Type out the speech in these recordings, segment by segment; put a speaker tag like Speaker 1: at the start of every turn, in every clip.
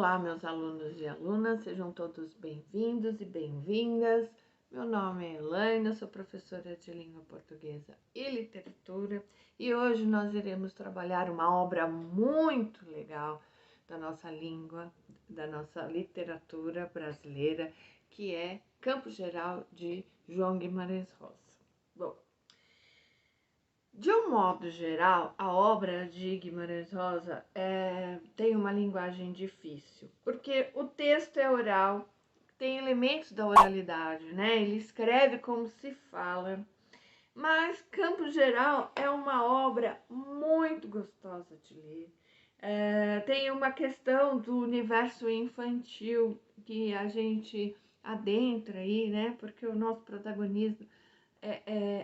Speaker 1: Olá, meus alunos e alunas, sejam todos bem-vindos e bem-vindas. Meu nome é Elaine, eu sou professora de língua portuguesa e literatura e hoje nós iremos trabalhar uma obra muito legal da nossa língua, da nossa literatura brasileira, que é Campo Geral de João Guimarães Rosa. Bom, de um modo geral, a obra de Guimarães Rosa tem uma linguagem difícil, porque o texto é oral, tem elementos da oralidade, né? Ele escreve como se fala, mas Campo Geral é uma obra muito gostosa de ler. Tem uma questão do universo infantil que a gente adentra aí, né? Porque o nosso protagonista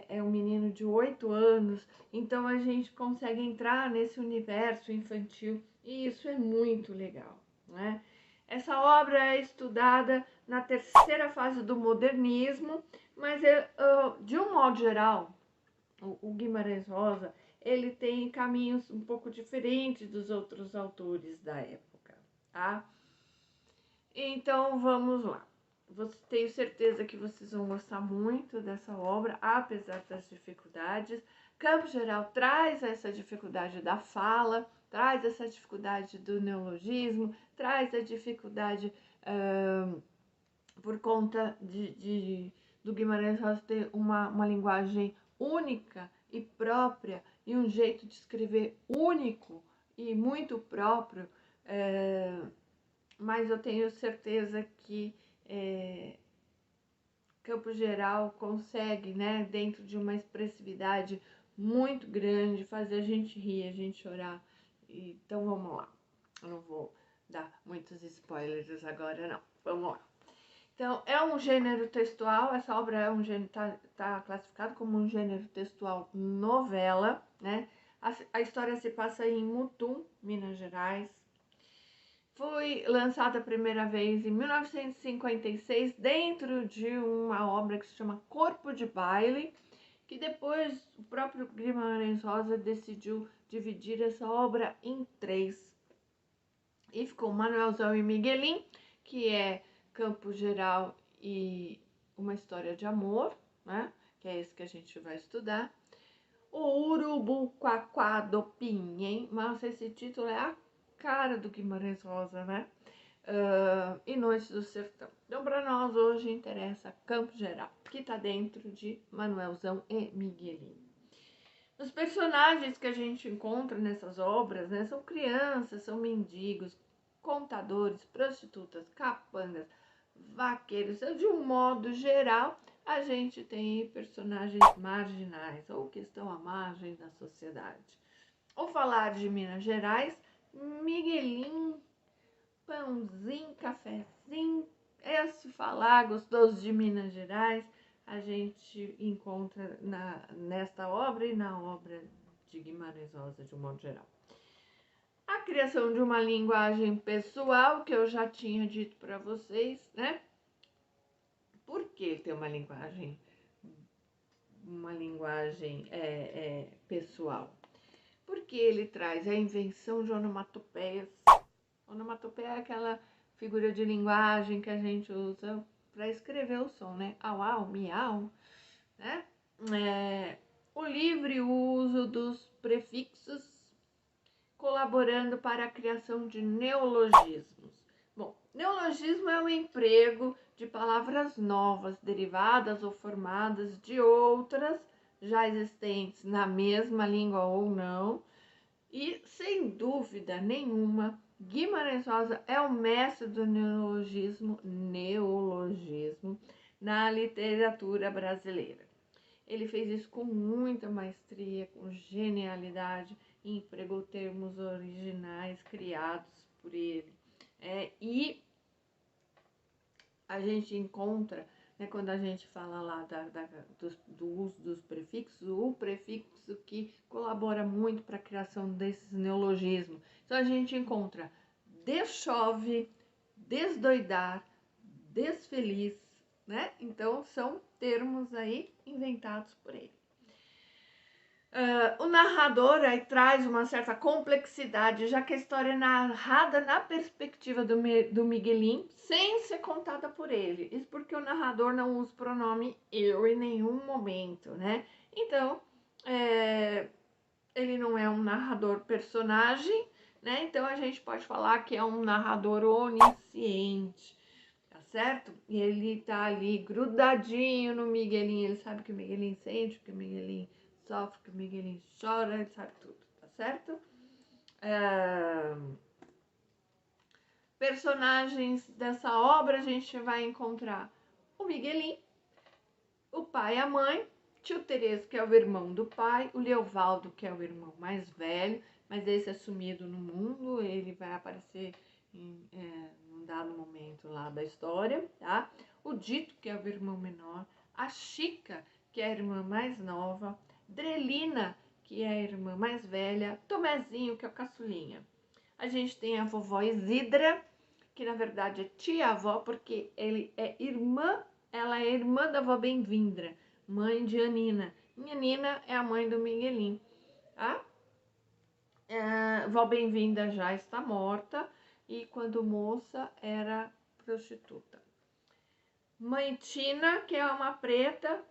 Speaker 1: é um menino de 8 anos, então a gente consegue entrar nesse universo infantil e isso é muito legal, né? Essa obra é estudada na terceira fase do modernismo, mas de um modo geral, o Guimarães Rosa, ele tem caminhos um pouco diferentes dos outros autores da época, tá? Então vamos lá. Tenho certeza que vocês vão gostar muito dessa obra, apesar das dificuldades. Campo Geral traz essa dificuldade da fala, traz essa dificuldade do neologismo, traz a dificuldade por conta do Guimarães Rosa ter uma linguagem única e própria e um jeito de escrever único e muito próprio. Mas eu tenho certeza que Campo Geral consegue, né, dentro de uma expressividade muito grande, fazer a gente rir, a gente chorar. Então vamos lá. Eu não vou dar muitos spoilers agora, não. Vamos lá. Então, é um gênero textual, essa obra é um gênero, tá classificado como um gênero textual novela, né? A história se passa em Mutum, Minas Gerais. Foi lançada a primeira vez em 1956 dentro de uma obra que se chama Corpo de Baile, que depois o próprio Guimarães Rosa decidiu dividir essa obra em 3. E ficou Manuelzão e Miguelim, que é Campo Geral e uma história de amor, né? Que é esse que a gente vai estudar. O Urubuquaquá do Pinhém, mas esse título é a cara do Guimarães Rosa, né? E Noites do Sertão. Então, para nós hoje interessa Campo Geral, que está dentro de Manuelzão e Miguelinho. Os personagens que a gente encontra nessas obras, né, são crianças, são mendigos, contadores, prostitutas, capangas, vaqueiros. De um modo geral, a gente tem personagens marginais ou que estão à margem da sociedade. Ou falar de Minas Gerais, Miguelinho, pãozinho, cafezinho. Esse falar gostoso de Minas Gerais a gente encontra nesta obra e na obra de Guimarães Rosa de um modo geral. A criação de uma linguagem pessoal, que eu já tinha dito para vocês, né? Por que ter uma linguagem pessoal? Porque ele traz a invenção de onomatopeias. Onomatopeia é aquela figura de linguagem que a gente usa para escrever o som, né? Au, au, miau, né? O livre uso dos prefixos, colaborando para a criação de neologismos. Bom, neologismo é o emprego de palavras novas, derivadas ou formadas de outras já existentes na mesma língua ou não. E, sem dúvida nenhuma, Guimarães Rosa é o mestre do neologismo na literatura brasileira. Ele fez isso com muita maestria, com genialidade, e empregou termos originais criados por ele. E a gente encontra, né, quando a gente fala lá do uso dos prefixos, o prefixo que colabora muito para a criação desses neologismos. Então a gente encontra deschove, desdoidar, desfeliz, né? Então são termos aí inventados por ele. O narrador aí traz uma certa complexidade, já que a história é narrada na perspectiva do Miguelin, sem ser contada por ele. Isso porque o narrador não usa o pronome eu em nenhum momento, né? Então, ele não é um narrador personagem, né? Então a gente pode falar que é um narrador onisciente, tá certo? E ele tá ali grudadinho no Miguelin, ele sabe que o Miguelin sente, que o Miguelin sofre, que o Miguelin chora, ele sabe tudo, tá certo? Personagens dessa obra a gente vai encontrar o Miguelin, o pai e a mãe, tio Terês, que é o irmão do pai, o Leovaldo, que é o irmão mais velho, mas esse é sumido no mundo, ele vai aparecer em um dado momento lá da história, tá? O Dito, que é o irmão menor, a Chica, que é a irmã mais nova, Drelina, que é a irmã mais velha, Tomezinho, que é o caçulinha. A gente tem a vovó Isidra, que na verdade é tia-avó, porque ela é irmã da avó Bem-vinda, mãe de Anina. E Anina é a mãe do Miguelin, tá? Vó Bem-vinda já está morta e quando moça era prostituta. Mãe Tina, que é uma preta,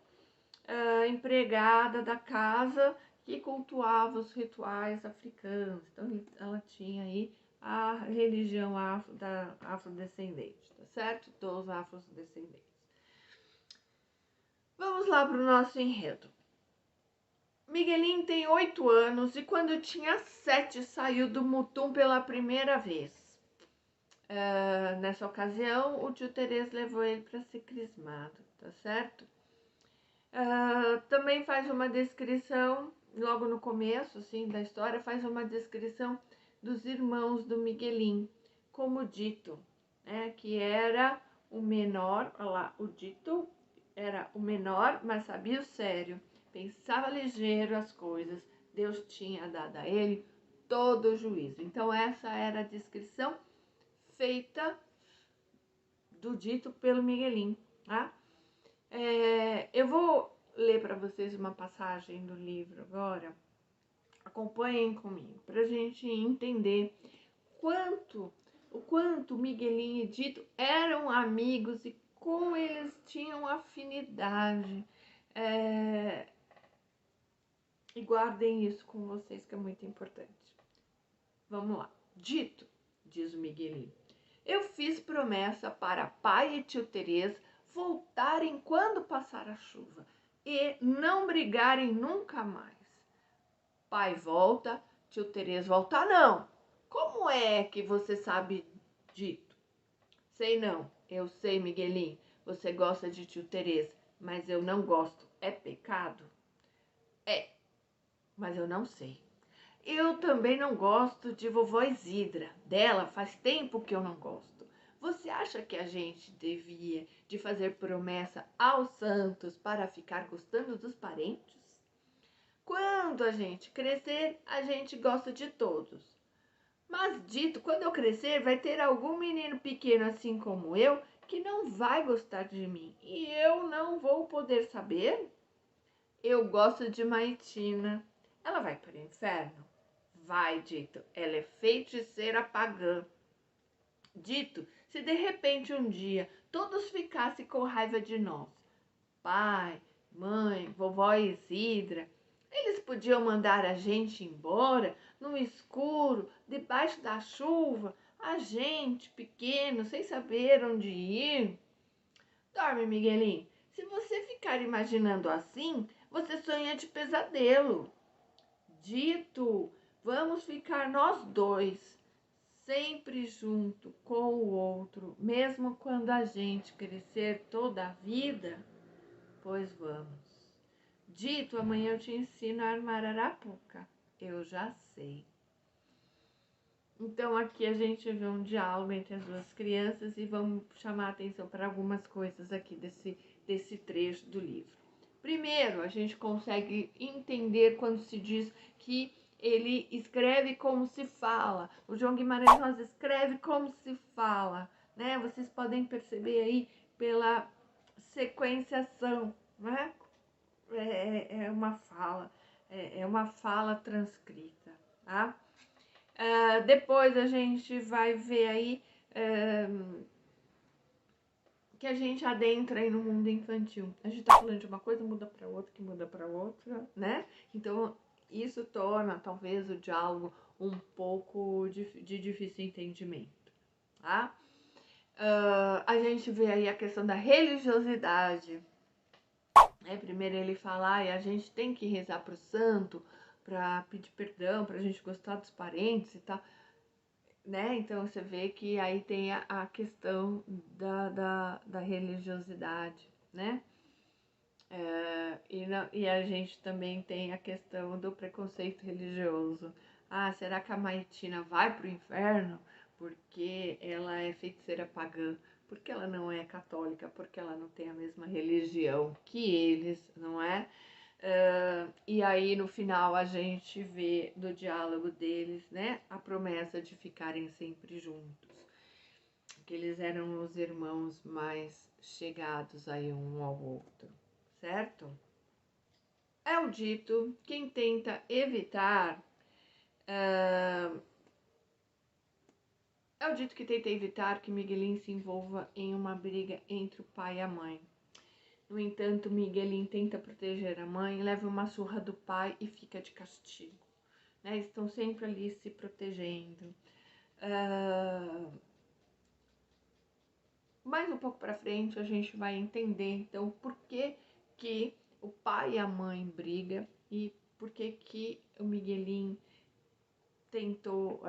Speaker 1: empregada da casa, que cultuava os rituais africanos. Então ela tinha aí a religião afrodescendente, tá certo? Dos afrodescendentes. Vamos lá para o nosso enredo. Miguelin tem 8 anos e quando tinha 7 saiu do Mutum pela primeira vez. Nessa ocasião, o tio Terês levou ele para ser crismado, tá certo? Também faz uma descrição, logo no começo assim, da história, faz uma descrição dos irmãos do Miguelin, como Dito, né, que era o menor, olha lá, o Dito era o menor, mas sabia o sério, pensava ligeiro as coisas, Deus tinha dado a ele todo o juízo. Então essa era a descrição feita do Dito pelo Miguelin, tá? Eu vou ler para vocês uma passagem do livro agora. Acompanhem comigo para a gente entender o quanto Miguelin e Dito eram amigos e como eles tinham afinidade. E guardem isso com vocês, que é muito importante. Vamos lá. Dito, diz o Miguelin, eu fiz promessa para pai e tio Terês voltarem quando passar a chuva e não brigarem nunca mais. Pai volta, tio Terês volta não. Como é que você sabe, Dito? Sei não, eu sei, Miguelin. Você gosta de tio Terês, mas eu não gosto. É pecado? É, mas eu não sei. Eu também não gosto de vovó Isidra. Dela faz tempo que eu não gosto. Você acha que a gente devia de fazer promessa aos santos para ficar gostando dos parentes? Quando a gente crescer, a gente gosta de todos. Mas Dito, quando eu crescer, vai ter algum menino pequeno assim como eu que não vai gostar de mim e eu não vou poder saber? Eu gosto de Maitina. Ela vai para o inferno? Vai, Dito, ela é feiticeira pagã. Dito, se de repente um dia todos ficassem com raiva de nós, pai, mãe, vovó Isidra, eles podiam mandar a gente embora no escuro, debaixo da chuva, a gente pequeno, sem saber onde ir. Dorme, Miguelin. Se você ficar imaginando assim, você sonha de pesadelo. Dito, vamos ficar nós dois, sempre junto com o outro, mesmo quando a gente crescer toda a vida? Pois vamos. Dito, amanhã eu te ensino a armar arapuca. Eu já sei. Então aqui a gente vê um diálogo entre as duas crianças e vamos chamar a atenção para algumas coisas aqui desse trecho do livro. Primeiro, a gente consegue entender quando se diz que ele escreve como se fala. O João Guimarães Rosa escreve como se fala, né? Vocês podem perceber aí pela sequenciação, né? É uma fala. é uma fala transcrita, tá? Depois a gente vai ver aí que a gente adentra aí no mundo infantil. A gente tá falando de uma coisa, muda para outra, que muda para outra, né? Então, isso torna, talvez, o diálogo um pouco de difícil entendimento, tá? A gente vê aí a questão da religiosidade. Primeiro ele fala, a gente tem que rezar pro santo para pedir perdão, pra gente gostar dos parentes e tal, né? Então você vê que aí tem a questão da religiosidade, né? E a gente também tem a questão do preconceito religioso. Será que a Maitina vai pro inferno porque ela é feiticeira pagã? Porque ela não é católica? Porque ela não tem a mesma religião que eles, não é? E aí no final a gente vê no diálogo deles, né, a promessa de ficarem sempre juntos, que eles eram os irmãos mais chegados aí um ao outro, certo? É o dito, quem tenta evitar, é o dito que tenta evitar que Miguelin se envolva em uma briga entre o pai e a mãe. No entanto, Miguelin tenta proteger a mãe, leva uma surra do pai e fica de castigo. Né? Estão sempre ali se protegendo. Mais um pouco para frente a gente vai entender então por que o pai e a mãe brigam e por que o Miguelin tentou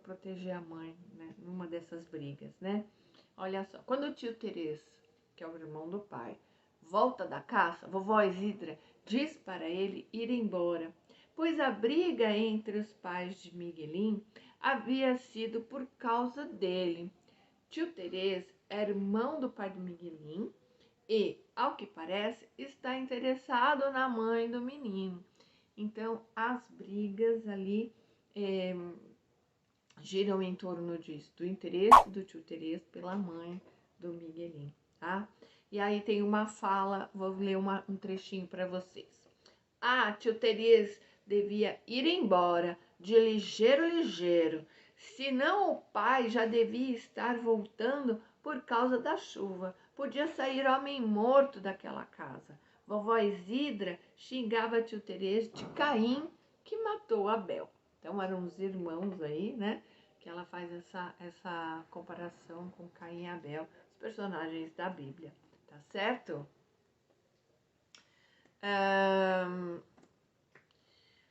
Speaker 1: proteger a mãe, né, numa dessas brigas, né? Olha só, quando o tio Terês, que é o irmão do pai, volta da caça, vovó Isidra diz para ele ir embora, pois a briga entre os pais de Miguelin havia sido por causa dele. Tio Terês era irmão do pai do Miguelin e, ao que parece, está interessado na mãe do menino. Então, as brigas ali giram em torno disso, do interesse do tio Terês pela mãe do Miguelin, tá? E aí tem uma fala, vou ler um trechinho para vocês. Tio Terês devia ir embora de ligeiro, senão o pai já devia estar voltando por causa da chuva. Podia sair homem morto daquela casa. Vovó Isidra xingava tio Terês de Caim, que matou Abel. Então eram os irmãos aí, né? Que ela faz essa comparação com Caim e Abel, os personagens da Bíblia, tá certo?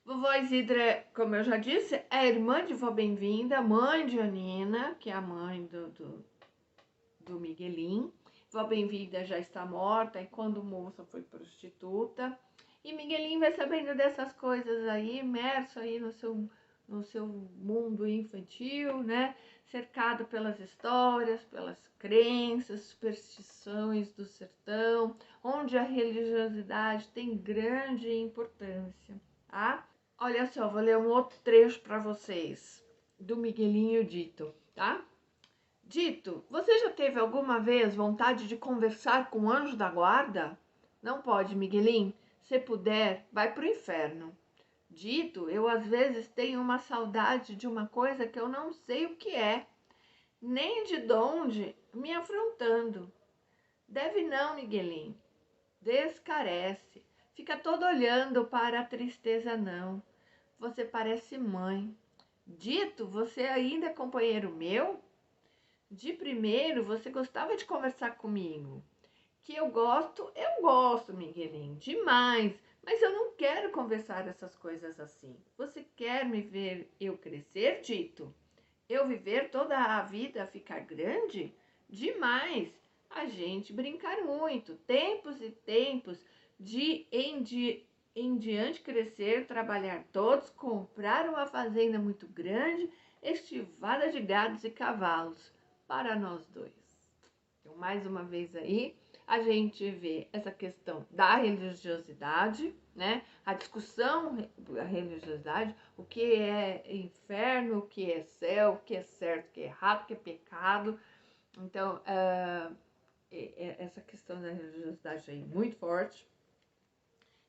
Speaker 1: Vovó Isidra, como eu já disse, é irmã de Vó Bem-vinda, mãe de Anina, que é a mãe do Miguelin. Vó Bem-vinda já está morta e quando moça foi prostituta. E Miguelin vai sabendo dessas coisas aí, imerso aí no seu mundo infantil, né? Cercado pelas histórias, pelas crenças, superstições do sertão, onde a religiosidade tem grande importância, tá? Olha só, vou ler um outro trecho para vocês, do Miguelinho Dito, tá? Dito, você já teve alguma vez vontade de conversar com o anjo da guarda? Não pode, Miguelinho. Se puder, vai pro inferno. Dito, eu às vezes tenho uma saudade de uma coisa que eu não sei o que é, nem de onde, me afrontando. Deve não, Miguelinho. Descarece. Fica todo olhando para a tristeza, não. Você parece mãe. Dito, você ainda é companheiro meu? De primeiro, você gostava de conversar comigo. Que eu gosto, Miguelinho, demais. Mas eu não quero conversar essas coisas assim. Você quer me ver eu crescer, Dito? Eu viver toda a vida, ficar grande? Demais. A gente brincar muito, tempos e tempos, em diante crescer, trabalhar todos, comprar uma fazenda muito grande, estivada de gados e cavalos para nós dois. Então, mais uma vez aí, a gente vê essa questão da religiosidade, né? A discussão da religiosidade, o que é inferno, o que é céu, o que é certo, o que é errado, o que é pecado. Então, essa questão da religiosidade aí muito forte.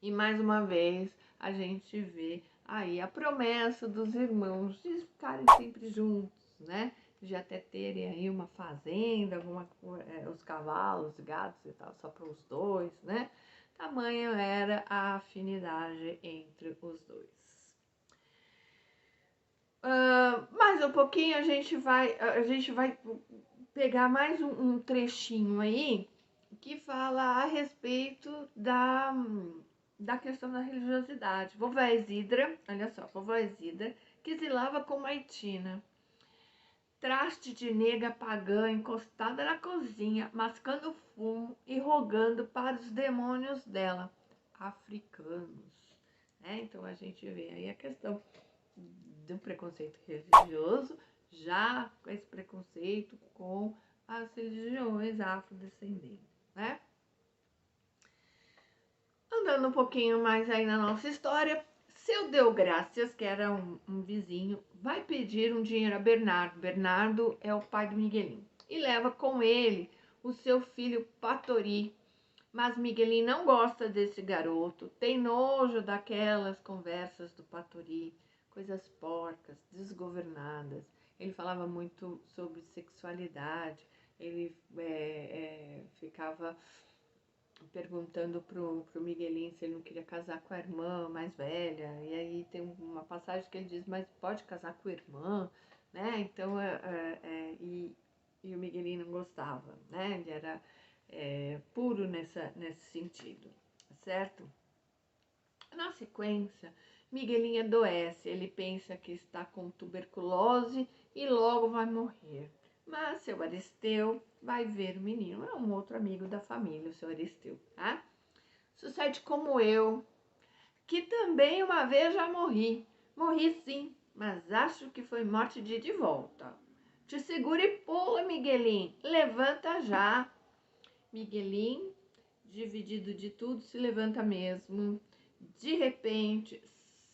Speaker 1: E mais uma vez a gente vê aí a promessa dos irmãos de ficarem sempre juntos, né? De até terem aí uma fazenda, os cavalos, gados e tal, só para os dois, né? Tamanha era a afinidade entre os dois. Mais um pouquinho a gente vai pegar mais um trechinho aí que fala a respeito da questão da religiosidade. Vovó Isidra, olha só, vovó Isidra, que zelava com Maitina. Traste de nega pagã encostada na cozinha, mascando fumo e rogando para os demônios dela, africanos. Então a gente vê aí a questão do preconceito religioso, já com esse preconceito com as religiões afrodescendentes, né? Andando um pouquinho mais aí na nossa história, seu Deogracias, que era um vizinho, vai pedir um dinheiro a Bernardo. Bernardo é o pai do Miguelinho. E leva com ele o seu filho Patori. Mas Miguelinho não gosta desse garoto, tem nojo daquelas conversas do Patori, coisas porcas, desgovernadas. Ele falava muito sobre sexualidade, ele ficava perguntando pro Miguelinho se ele não queria casar com a irmã mais velha, e aí tem uma passagem que ele diz, mas pode casar com a irmã, né? Então, e o Miguelinho não gostava, né? Ele era puro nesse sentido, certo? Na sequência, Miguelinho adoece, ele pensa que está com tuberculose e logo vai morrer. Mas seu Aristeu vai ver o menino, é um outro amigo da família, o seu Aristeu, tá? Sucede como eu, que também uma vez já morri. Morri sim, mas acho que foi morte de volta. Te segura e pula, Miguelinho, levanta já. Miguelinho, dividido de tudo, se levanta mesmo. De repente,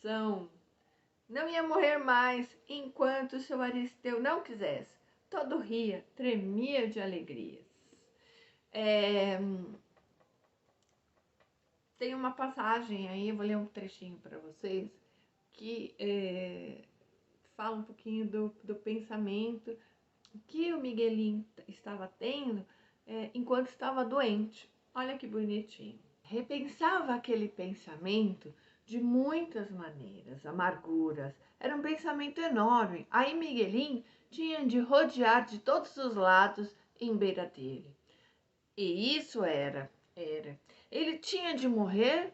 Speaker 1: não ia morrer mais enquanto seu Aristeu não quisesse. Todo ria, tremia de alegrias. Tem uma passagem aí, eu vou ler um trechinho para vocês, que fala um pouquinho do pensamento que o Miguelinho estava tendo enquanto estava doente. Olha que bonitinho. Repensava aquele pensamento de muitas maneiras, amarguras. Era um pensamento enorme. Aí Miguelinho tinha de rodear de todos os lados em beira dele. E isso era. Ele tinha de morrer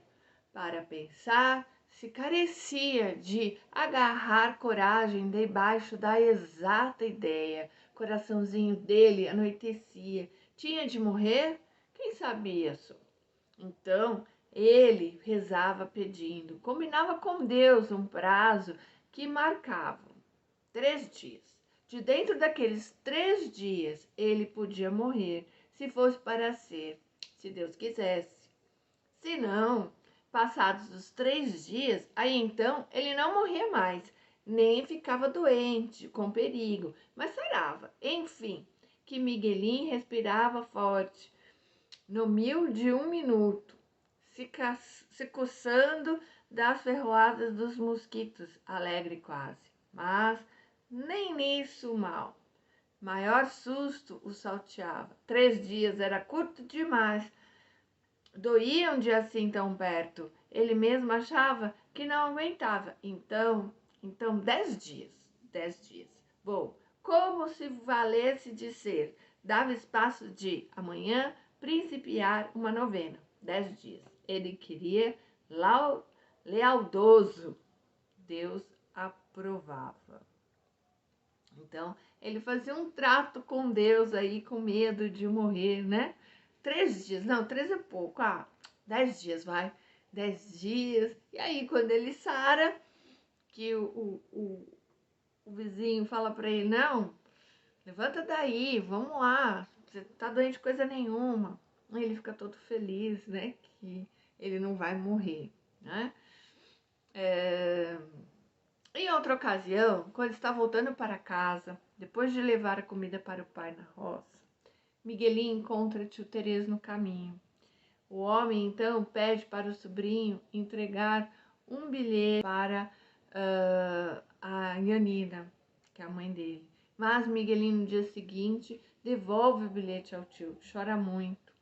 Speaker 1: para pensar, se carecia de agarrar coragem debaixo da exata ideia. Coraçãozinho dele anoitecia. Tinha de morrer? Quem sabia só? Então, ele rezava pedindo, combinava com Deus um prazo que marcava 3 dias. De dentro daqueles 3 dias, ele podia morrer, se fosse para ser, se Deus quisesse. Se não, passados os 3 dias, aí então ele não morria mais, nem ficava doente, com perigo, mas sarava. Enfim, que Miguelinho respirava forte, no mil de 1 minuto, se coçando das ferroadas dos mosquitos, alegre quase. Mas nem nisso mal. Maior susto o salteava. 3 dias era curto demais. Doíam de assim tão perto. Ele mesmo achava que não aguentava. Então 10 dias. 10 dias. Bom, como se valesse de ser. Dava espaço de amanhã principiar uma novena. 10 dias. Ele queria lealdoso. Deus aprovava. Então, ele fazia um trato com Deus aí, com medo de morrer, né? 3 dias, não, 3 é pouco, 10 dias, vai. 10 dias. E aí, quando ele sara, que o vizinho fala pra ele, não, levanta daí, vamos lá, você tá doente de coisa nenhuma. Aí ele fica todo feliz, né, que ele não vai morrer, né? Em outra ocasião, quando está voltando para casa, depois de levar a comida para o pai na roça, Miguelinho encontra tio Terês no caminho. O homem, então, pede para o sobrinho entregar um bilhete para a Janina, que é a mãe dele. Mas Miguelinho, no dia seguinte, devolve o bilhete ao tio, chora muito.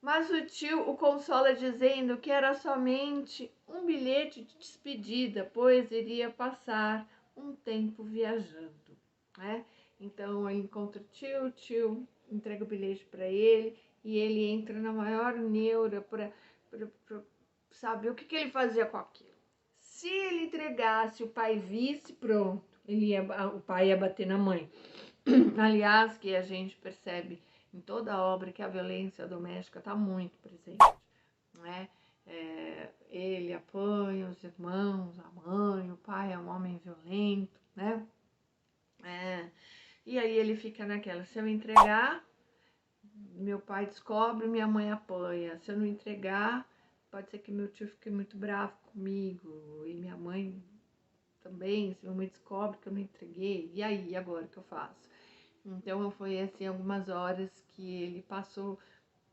Speaker 1: Mas o tio o consola dizendo que era somente um bilhete de despedida, pois iria passar um tempo viajando, né? Então ele encontra o tio entrega o bilhete para ele e ele entra na maior neura para saber o que ele fazia com aquilo. Se ele entregasse, o pai visse, pronto, o pai ia bater na mãe. Aliás, que a gente percebe em toda a obra que a violência doméstica está muito presente, né? Ele apanha os irmãos, a mãe, o pai é um homem violento, né? E aí ele fica naquela, se eu entregar, meu pai descobre, minha mãe apanha. Se eu não entregar, pode ser que meu tio fique muito bravo comigo e minha mãe também, se minha mãe descobre que eu não entreguei, e aí, agora o que eu faço? Então foi assim algumas horas que ele passou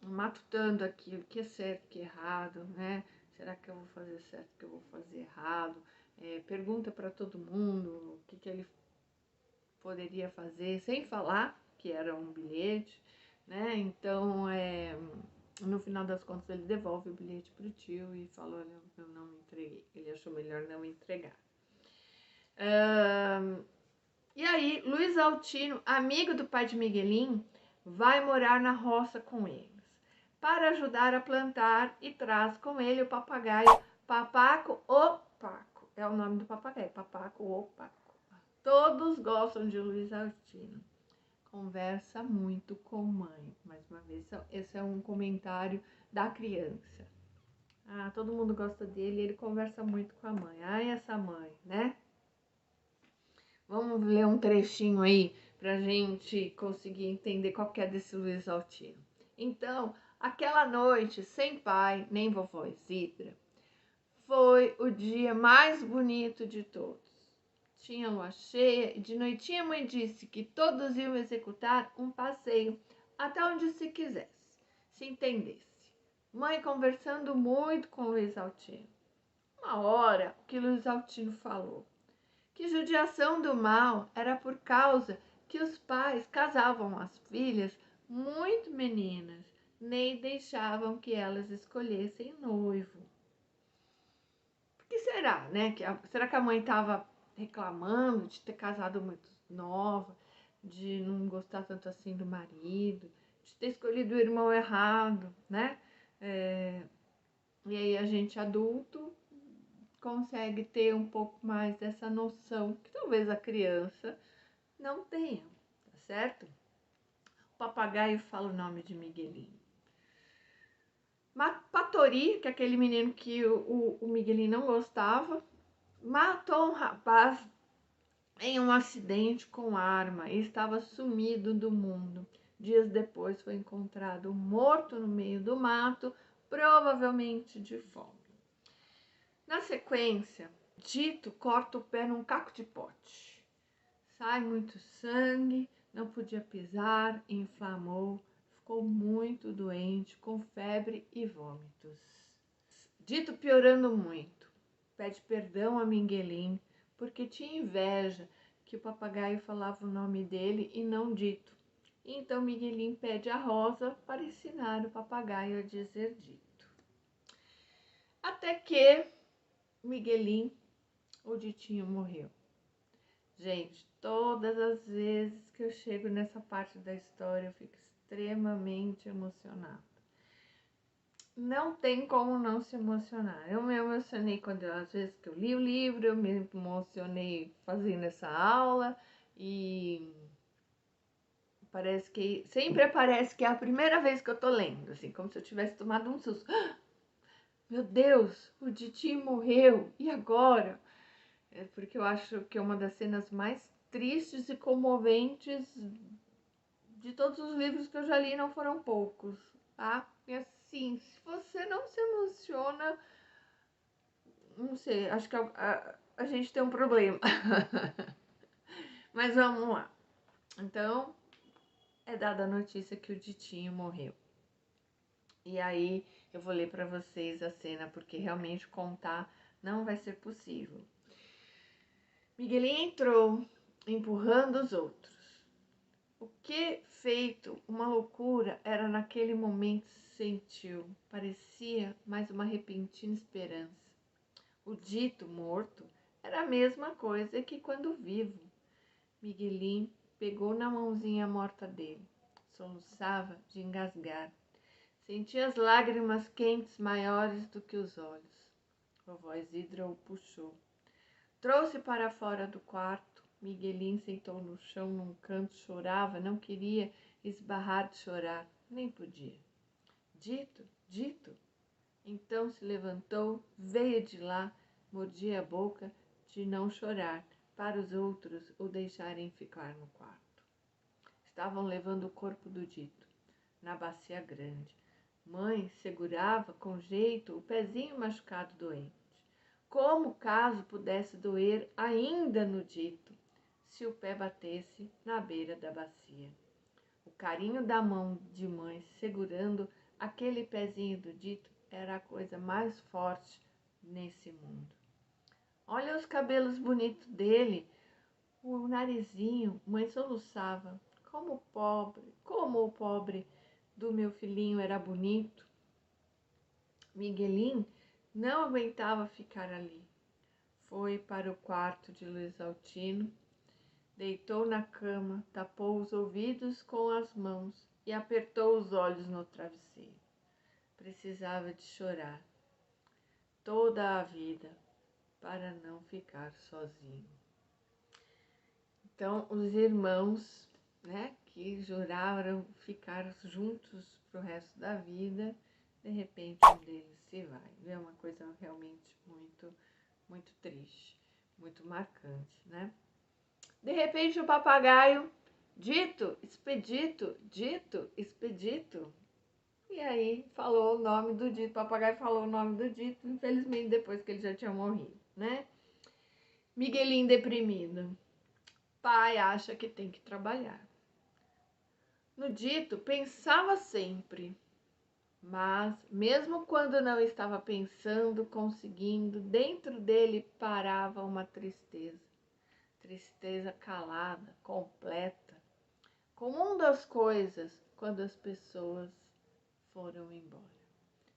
Speaker 1: matutando aqui o que é certo, o que é errado, né? Será que eu vou fazer certo, o que eu vou fazer errado? Pergunta para todo mundo o que ele poderia fazer, sem falar que era um bilhete, né? Então, no final das contas, ele devolve o bilhete para o tio e fala, olha, eu não entreguei. Ele achou melhor não entregar. E aí, Luiz Altino, amigo do pai de Miguelinho, vai morar na roça com eles para ajudar a plantar e traz com ele o papagaio Papaco o Paco. É o nome do papagaio, Papaco o Paco. Todos gostam de Luiz Altino. Conversa muito com mãe. Mais uma vez, esse é um comentário da criança. Todo mundo gosta dele, ele conversa muito com a mãe. Essa mãe, né? Vamos ler um trechinho aí pra gente conseguir entender qual que é desse Luiz Altino. Então, aquela noite, sem pai nem vovó Isidra, foi o dia mais bonito de todos. Tinha lua cheia e de noitinha a mãe disse que todos iam executar um passeio até onde se quisesse, se entendesse. Mãe conversando muito com Luiz Altino. Uma hora, o que Luiz Altino falou? Que judiação do mal era por causa que os pais casavam as filhas muito meninas, nem deixavam que elas escolhessem noivo. Por que será, né? Será que a mãe estava reclamando de ter casado muito nova, de não gostar tanto assim do marido, de ter escolhido o irmão errado, né? E aí a gente adulto consegue ter um pouco mais dessa noção que talvez a criança não tenha, tá certo? O papagaio fala o nome de Miguelinho. Patori, que é aquele menino que o Miguelinho não gostava, matou um rapaz em um acidente com arma e estava sumido do mundo. Dias depois foi encontrado morto no meio do mato, provavelmente de fome. Na sequência, Dito corta o pé num caco de pote. Sai muito sangue, não podia pisar, inflamou, ficou muito doente, com febre e vômitos. Dito piorando muito, pede perdão a Miguelinho, porque tinha inveja que o papagaio falava o nome dele e não Dito. Então Miguelinho pede a Rosa para ensinar o papagaio a dizer Dito. Até que Miguelinho, o Ditinho, morreu. Gente, todas as vezes que eu chego nessa parte da história, eu fico extremamente emocionada. Não tem como não se emocionar. Eu me emocionei às vezes que eu li o livro, eu me emocionei fazendo essa aula e sempre parece que é a primeira vez que eu tô lendo, assim, como se eu tivesse tomado um susto. Meu Deus, o Ditinho morreu, e agora? Porque eu acho que é uma das cenas mais tristes e comoventes de todos os livros que eu já li, não foram poucos, tá? E assim, se você não se emociona, não sei, acho que a gente tem um problema. Mas vamos lá. Então, é dada a notícia que o Ditinho morreu. E aí eu vou ler para vocês a cena, porque realmente contar não vai ser possível. Miguelinho entrou, empurrando os outros. O que feito uma loucura era naquele momento sentiu. Parecia mais uma repentina esperança. O dito morto era a mesma coisa que quando vivo. Miguelinho pegou na mãozinha morta dele. Soluçava de engasgar. Sentia as lágrimas quentes maiores do que os olhos. Vovó Isidra o puxou. Trouxe para fora do quarto. Miguelinho sentou no chão num canto, chorava, não queria esbarrar de chorar, nem podia. Dito, dito. Então se levantou, veio de lá, mordia a boca de não chorar, para os outros o deixarem ficar no quarto. Estavam levando o corpo do Dito, na bacia grande. Mãe segurava com jeito o pezinho machucado doente. Como caso pudesse doer ainda no Dito, se o pé batesse na beira da bacia. O carinho da mão de mãe segurando aquele pezinho do Dito era a coisa mais forte nesse mundo. Olha os cabelos bonitos dele, o narizinho, mãe soluçava. Como o pobre do meu filhinho era bonito. Miguelinho não aguentava ficar ali. Foi para o quarto de Luiz Altino, deitou na cama, tapou os ouvidos com as mãos e apertou os olhos no travesseiro. Precisava de chorar toda a vida para não ficar sozinho. Então, os irmãos, né, que juraram ficar juntos para o resto da vida, de repente um deles se vai. É uma coisa realmente muito triste, muito marcante, né? De repente o papagaio, dito, expedito, dito, expedito. E aí falou o nome do Dito, o papagaio falou o nome do Dito, infelizmente depois que ele já tinha morrido, né? Miguelinho deprimido. Pai acha que tem que trabalhar. No Dito pensava sempre, mas mesmo quando não estava pensando, conseguindo, dentro dele parava uma tristeza. Tristeza calada, completa, comum das coisas quando as pessoas foram embora.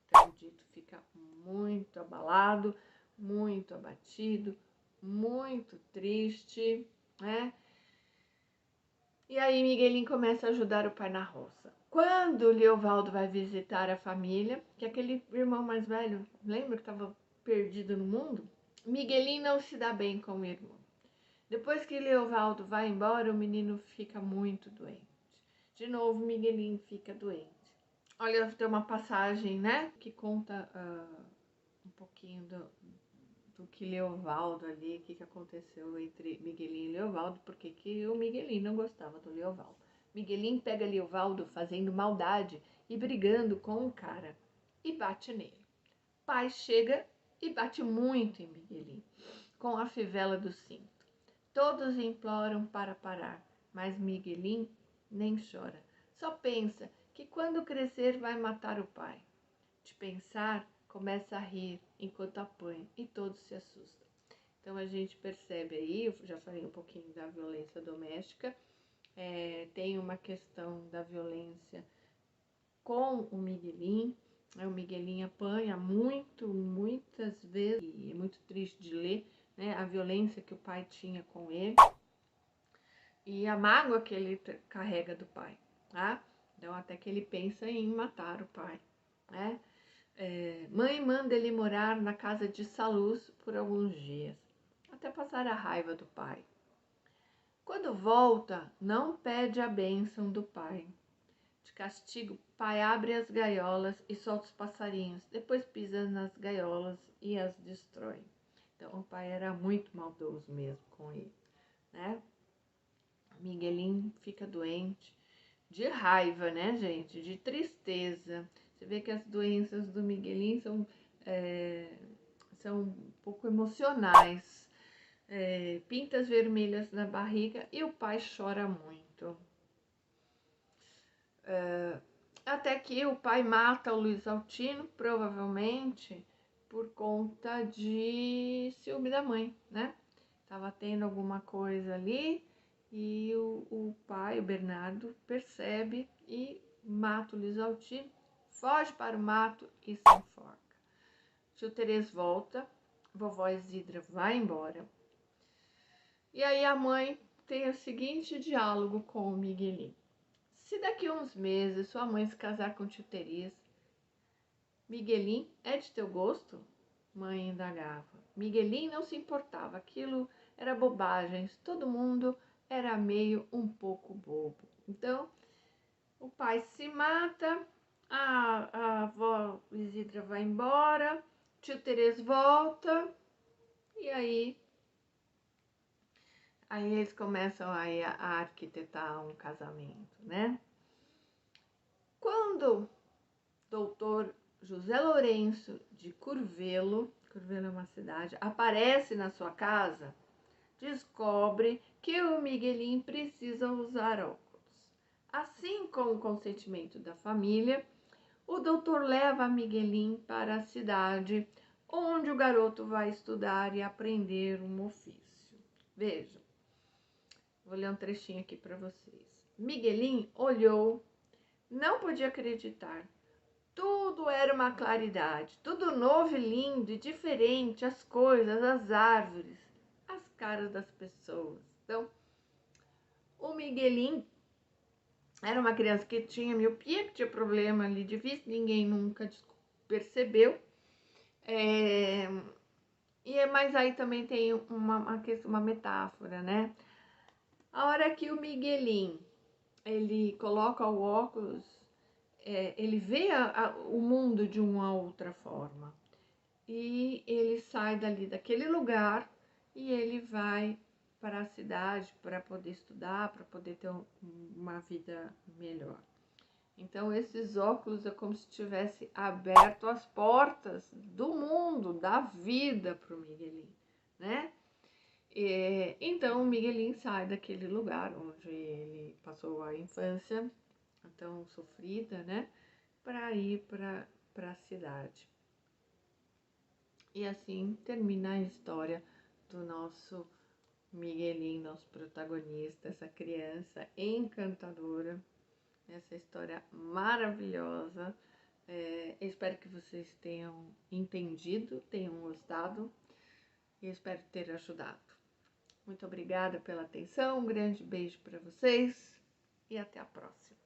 Speaker 1: Então o Dito fica muito abalado, muito abatido, muito triste, né? E aí Miguelinho começa a ajudar o pai na roça. Quando o Leovaldo vai visitar a família, que é aquele irmão mais velho, lembra que estava perdido no mundo? Miguelinho não se dá bem com o irmão. Depois que Leovaldo vai embora, o menino fica muito doente. De novo, Miguelinho fica doente. Olha, tem uma passagem, né, que conta um pouquinho do que Leovaldo ali, o que aconteceu entre Miguelinho e Leovaldo, porque que o Miguelinho não gostava do Leovaldo. Miguelinho pega Leovaldo fazendo maldade e brigando com o cara e bate nele. Pai chega e bate muito em Miguelinho, com a fivela do cinto. Todos imploram para parar, mas Miguelinho nem chora. Só pensa que quando crescer vai matar o pai. De pensar, começa a rir enquanto apanha e todos se assustam. Então a gente percebe aí, eu já falei um pouquinho da violência doméstica, tem uma questão da violência com o Miguelinho. O Miguelinho apanha muitas vezes, e é muito triste de ler, né, a violência que o pai tinha com ele e a mágoa que ele carrega do pai, tá? Então até que ele pensa em matar o pai, né? Mãe manda ele morar na casa de Saluz por alguns dias, até passar a raiva do pai. Quando volta, não pede a bênção do pai. De castigo, pai abre as gaiolas e solta os passarinhos, depois pisa nas gaiolas e as destrói. Então o pai era muito maldoso mesmo com ele, né? Miguelinho fica doente de raiva, né, gente? De tristeza. Você vê que as doenças do Miguelinho são um pouco emocionais. Pintas vermelhas na barriga e o pai chora muito. Até que o pai mata o Luiz Altino, provavelmente por conta de ciúme da mãe, né? Tava tendo alguma coisa ali e o pai, o Bernardo, percebe e mata o Luiz Altino, foge para o mato e se enforca. Tio Terês volta, vovó Isidra vai embora. E aí a mãe tem o seguinte diálogo com o Miguelinho. Se daqui a uns meses sua mãe se casar com o tio Terês, Miguelinho é de teu gosto? Mãe indagava. Miguelinho não se importava, aquilo era bobagens, todo mundo era meio um pouco bobo. Então, o pai se mata, a avó Isidra vai embora, tio Terês volta, e aí eles começam a arquitetar um casamento, né? Quando doutor José Lourenço de Curvelo é uma cidade, aparece na sua casa, descobre que o Miguelinho precisa usar óculos. Assim, com o consentimento da família, o doutor leva Miguelinho para a cidade, onde o garoto vai estudar e aprender um ofício. Vejam, vou ler um trechinho aqui para vocês. Miguelinho olhou, não podia acreditar. Tudo era uma claridade, tudo novo e lindo e diferente, as coisas, as árvores, as caras das pessoas. Então, o Miguelinho era uma criança que tinha miopia, que tinha problema ali de vista, ninguém nunca percebeu. Mas aí também tem uma metáfora, né? A hora que o Miguelinho, ele coloca o óculos, ele vê o mundo de uma outra forma. E ele sai daquele lugar e ele vai para a cidade para poder estudar, para poder ter uma vida melhor. Então, esses óculos é como se tivesse aberto as portas do mundo, da vida para o Miguelinho, né? Então, o Miguelinho sai daquele lugar onde ele passou a infância tão sofrida, né? Para ir para a cidade. E assim termina a história do nosso Miguelinho, nosso protagonista, essa criança encantadora, essa história maravilhosa. Espero que vocês tenham entendido, tenham gostado e espero ter ajudado. Muito obrigada pela atenção, um grande beijo para vocês e até a próxima.